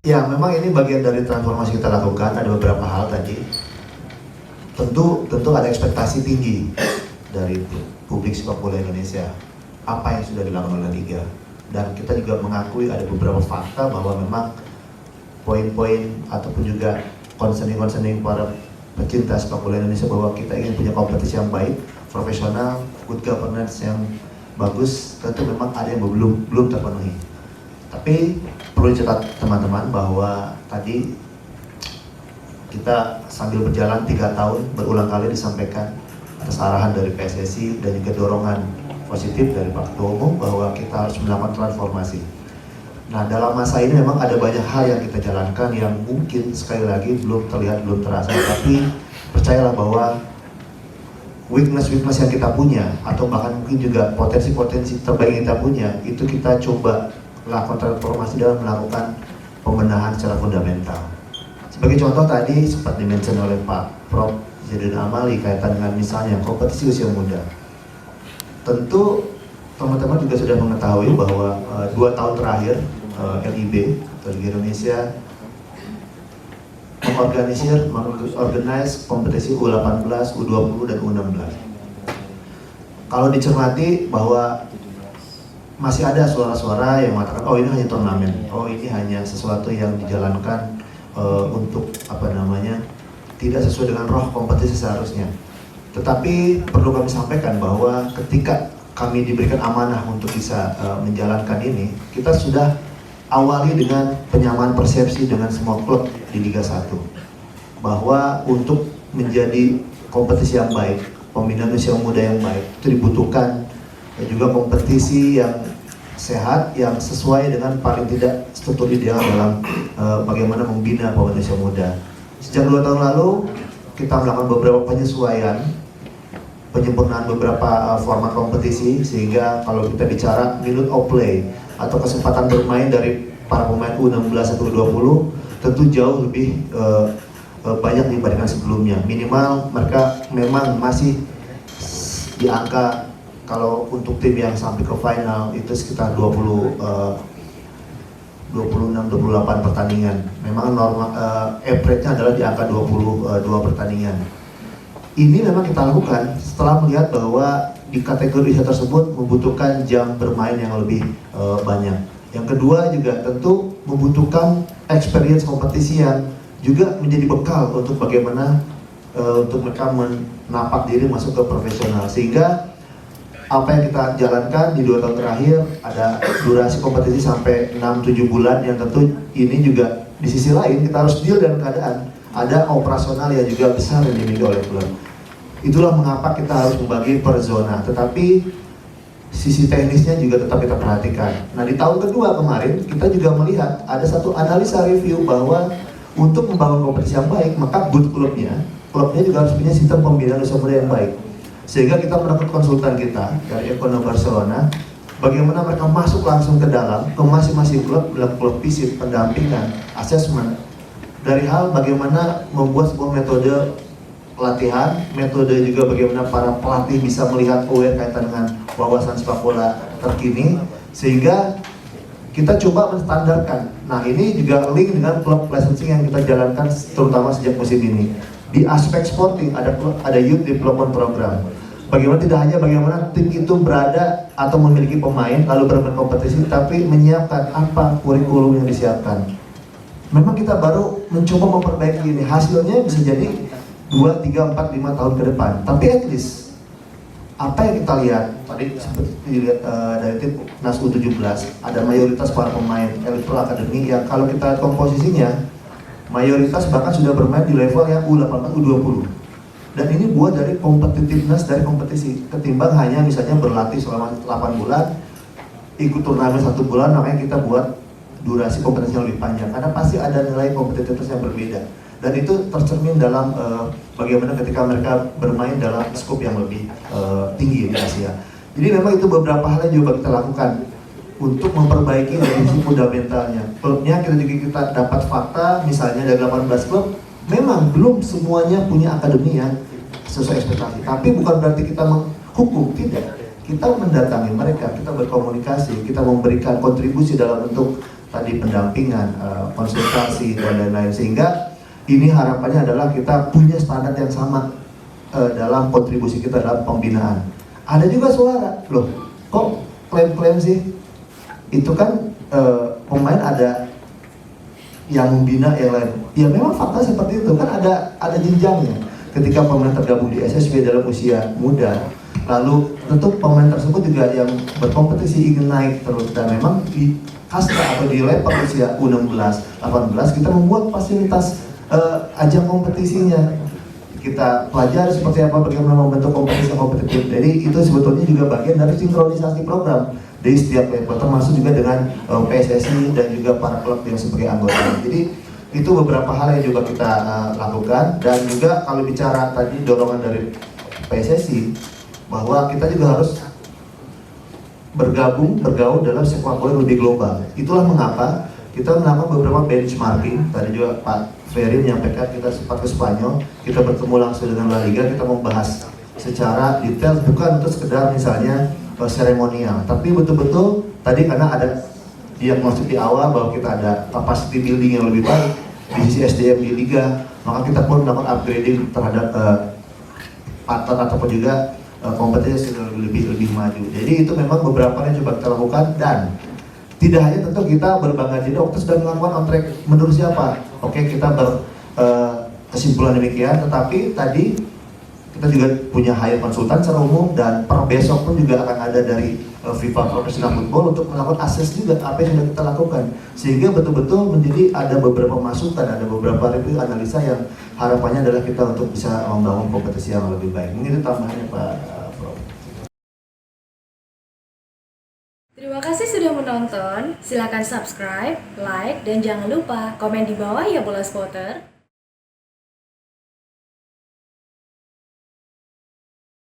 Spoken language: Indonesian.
Ya, memang ini bagian dari transformasi kita lakukan. Ada beberapa hal tadi. Tentu ada ekspektasi tinggi dari publik sepak bola Indonesia. Apa yang sudah dilakukan oleh Liga. Dan kita juga mengakui ada beberapa fakta bahwa memang poin-poin ataupun juga concerning para pecinta sepak bola Indonesia bahwa kita ingin punya kompetisi yang baik, profesional, good governance yang bagus, tentu memang ada yang belum terpenuhi. Tapi perlu dicatat teman-teman bahwa tadi kita sambil berjalan 3 tahun berulang kali disampaikan atas arahan dari PSSI dan juga dorongan positif dari Pak Ketua Umum bahwa kita harus melakukan transformasi. Nah, dalam masa ini memang ada banyak hal yang kita jalankan yang mungkin sekali lagi belum terlihat, belum terasa, tapi percayalah bahwa weakness yang kita punya atau bahkan mungkin juga potensi terbaik yang kita punya itu kita coba lakukan transformasi dalam melakukan pembenahan secara fundamental. Sebagai contoh tadi sempat dimention oleh Pak Prof. Zainuddin Amali kaitan dengan misalnya kompetisi usia muda. Tentu teman-teman juga sudah mengetahui bahwa 2 tahun terakhir LIB atau Liga Indonesia mengorganize kompetisi U18, U20 dan U16. Kalau dicermati bahwa masih ada suara-suara yang mengatakan, oh ini hanya turnamen, oh ini hanya sesuatu yang dijalankan untuk tidak sesuai dengan roh kompetisi seharusnya. Tetapi perlu kami sampaikan bahwa ketika kami diberikan amanah untuk bisa menjalankan ini, kita sudah awali dengan penyamaan persepsi dengan semua klub di Liga 1 bahwa untuk menjadi kompetisi yang baik, pembinaan usia muda yang baik itu dibutuhkan juga kompetisi yang sehat, yang sesuai dengan paling tidak struktur ideal dalam bagaimana membina pemain usia muda. Sejak 2 tahun lalu kita melakukan beberapa penyesuaian, penyempurnaan beberapa format kompetisi, sehingga kalau kita bicara minute of play atau kesempatan bermain dari para pemain U16 atau U20 tentu jauh lebih banyak dibandingkan sebelumnya. Minimal mereka memang masih di angka, kalau untuk tim yang sampai ke final itu sekitar 26-28 pertandingan. Memang normal average-nya adalah di angka 22 pertandingan. Ini memang kita lakukan setelah melihat bahwa di kategori usia tersebut membutuhkan jam bermain yang lebih banyak. Yang kedua juga tentu membutuhkan experience kompetisi yang juga menjadi bekal untuk bagaimana untuk mereka menapak diri masuk ke profesional. Sehingga apa yang kita jalankan di 2 tahun terakhir ada durasi kompetisi sampai 6-7 bulan, yang tentu ini juga di sisi lain kita harus deal dengan keadaan ada operasional yang juga besar yang dimiliki oleh klub. Itulah mengapa kita harus membagi per zona, tetapi sisi teknisnya juga tetap kita perhatikan. Nah, di tahun kedua kemarin kita juga melihat ada satu analisa review bahwa untuk membangun kompetisi yang baik maka klubnya juga harus punya sistem pembinaan usia muda yang baik. Sehingga kita merekrut konsultan kita dari Ekonomi Barcelona, bagaimana mereka masuk langsung ke dalam ke masing-masing klub, melakukan visit, pendampingan, asesmen dari hal bagaimana membuat sebuah metode pelatihan, metode juga bagaimana para pelatih bisa melihat aware kaitan dengan wawasan sepak bola terkini, sehingga kita coba menstandarkan. Nah, ini juga link dengan klub licensing yang kita jalankan terutama sejak musim ini. Di aspek sporting ada youth development program. Bagaimana tidak hanya bagaimana tim itu berada atau memiliki pemain lalu bermain kompetisi, tapi menyiapkan apa kurikulum yang disiapkan. Memang kita baru mencoba memperbaiki ini. Hasilnya bisa jadi 2, 3, 4, 5 tahun ke depan. Tapi at least apa yang kita lihat tadi seperti dilihat dari tim Nas U17 ada mayoritas para pemain Elite Pro Academy yang kalau kita lihat komposisinya mayoritas bahkan sudah bermain di level yang U18, U20. Dan ini buat dari competitiveness dari kompetisi, ketimbang hanya misalnya berlatih selama 8 bulan, ikut turnamen 1 bulan, makanya kita buat durasi kompetisi yang lebih panjang, karena pasti ada nilai kompetitiveness yang berbeda. Dan itu tercermin dalam bagaimana ketika mereka bermain dalam skop yang lebih tinggi di Asia. Jadi memang itu beberapa hal yang juga kita lakukan untuk memperbaiki dari sisi fundamentalnya. Klubnya kita dapat fakta, misalnya ada 18 klub, memang belum semuanya punya akademi yang sesuai ekspektasi. Tapi bukan berarti kita menghukum, tidak. Kita mendatangi mereka, kita berkomunikasi, kita memberikan kontribusi dalam bentuk tadi pendampingan, konsultasi dan lain-lain, sehingga ini harapannya adalah kita punya standar yang sama dalam kontribusi kita dalam pembinaan. Ada juga suara, loh kok klaim-klaim sih? Itu kan pemain ada yang membina yang lain. Ya memang fakta seperti itu, kan ada jenjangnya. Ketika pemain tergabung di SSB dalam usia muda, lalu tentu pemain tersebut juga yang berkompetisi ingin naik terus, dan memang di kasta atau di level usia U16, 18 kita membuat fasilitas ajang kompetisinya. Kita pelajari seperti apa, bagaimana membentuk kompetisi kompetitif. Jadi itu sebetulnya juga bagian dari sinkronisasi program di setiap level, termasuk juga dengan PSSI dan juga para klub yang sebagai anggota. Jadi itu beberapa hal yang juga kita lakukan, dan juga kalau bicara tadi dorongan dari PSSI bahwa kita juga harus bergaul dalam sepak bola lebih global. Itulah mengapa kita melakukan beberapa benchmarking. Tadi juga Pak Ferry menyampaikan kita sempat ke Spanyol, kita bertemu langsung dengan La Liga, kita membahas secara detail, bukan untuk sekedar misalnya seremonial, tapi betul-betul tadi karena ada diagnosis di awal bahwa kita ada capacity building yang lebih baik di sisi SDM di Liga, maka kita pun melakukan upgrading terhadap partner ataupun juga kompetisi lebih maju. Jadi itu memang beberapa yang coba kita lakukan, dan tidak hanya tentu kita berbangga diri, kita sudah melakukan on track menurut siapa. Oke, kita berkesimpulan demikian, tetapi tadi kita juga punya hire konsultan secara umum, dan per besok pun juga akan ada dari FIFA Professional Football untuk melakukan akses juga apa yang sudah kita lakukan, sehingga betul-betul menjadi ada beberapa masukan, ada beberapa review analisa yang harapannya adalah kita untuk bisa membangun kompetisi yang lebih baik. Ini itu tambahannya Pak Prof. Terima kasih sudah menonton. Silakan subscribe, like, dan jangan lupa komen di bawah ya Bola Spotter.